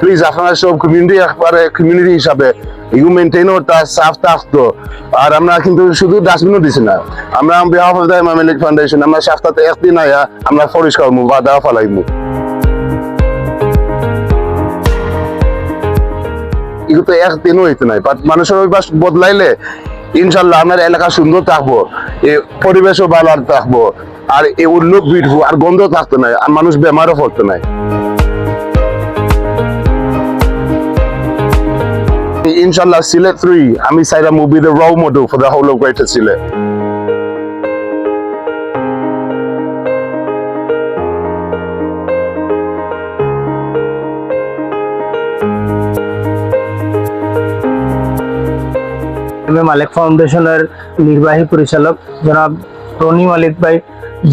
Please আপনারা সব community একবারে কমিউনিটি হিসাবে ইউ মেনটেনও তার সাফ থাকতো। আর আমরা কিন্তু শুধু ডাস্টবিনও দিছি না, আমরা বিহাফ অফ দ্য ইমাম আলী ফাউন্ডেশন আমরা সপ্তাহে একদিন আয়া আমরা পরিষ্কার করবো বা দেওয়া ফেলাইমু। এগুলো তো একদিনও হইতে নাই, বাট মানুষের অভ্যাস বদলাইলে ইনশাল্লাহ আমার এলাকা সুন্দর থাকবো, এই পরিবেশও ভালো থাকবো, আর এই উল্লোক বিটবো, আর গন্ধ থাকতো না, আর মানুষ বেমারও পড়তো না। Inshallah, Sylhet 3, আমি চাইলাম will be the role model for the whole of Greater Sylhet. মালিক ফাউন্ডেশনের নির্বাহী পরিচালক জনাব রনি মালিক ভাই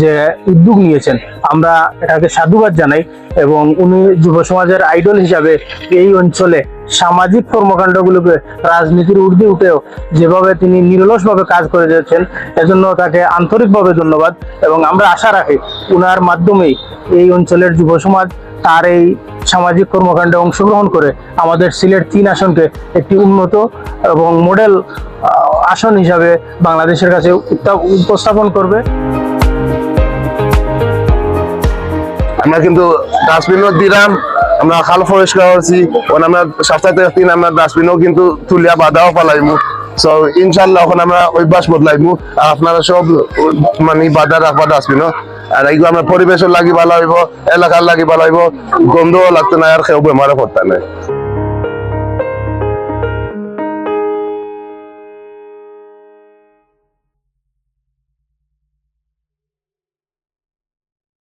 যে উদ্যোগ নিয়েছেন, আমরা এটাকে সাধুবাদ জানাই। এবং উনি যুব সমাজের আইডল হিসাবে এই অঞ্চলে সামাজিক কর্মকাণ্ডগুলোকে রাজনীতির ঊর্ধ্বে উঠেও যেভাবে তিনি নিরলসভাবে কাজ করে যাচ্ছেন, এজন্য তাকে আন্তরিকভাবে ধন্যবাদ। এবং আমরা আশা রাখি উনার মাধ্যমেই এই অঞ্চলের যুব সমাজ তার এই সামাজিক কর্মকাণ্ডে অংশগ্রহণ করে আমাদের সিলেট 3 আসনকে একটি উন্নত এবং মডেল আসন হিসাবে বাংলাদেশের কাছে উপস্থাপন করবে। আমরা কিন্তু ডাস্টবিনও দিলাম, আমরা খাল পরিষ্কার করছি, আমরা সপ্তাহে একদিন আমরা ডাস্টবিনও কিন্তু তুলিয়া বাধাও পালাইমু। সো ইনশাল্লাহ এখন আমরা অভ্যাস বদলাইমু, আর আপনারা সব মানে বাধা রাখবা ডাস্টবিনও, আর এইগুলো আমরা পরিবেশের লাগি ভালো হইব, এলাকার লাগি ভালো হইব, গন্ধও লাগতো না, আর কেউ বেমারও পড়তে নাই।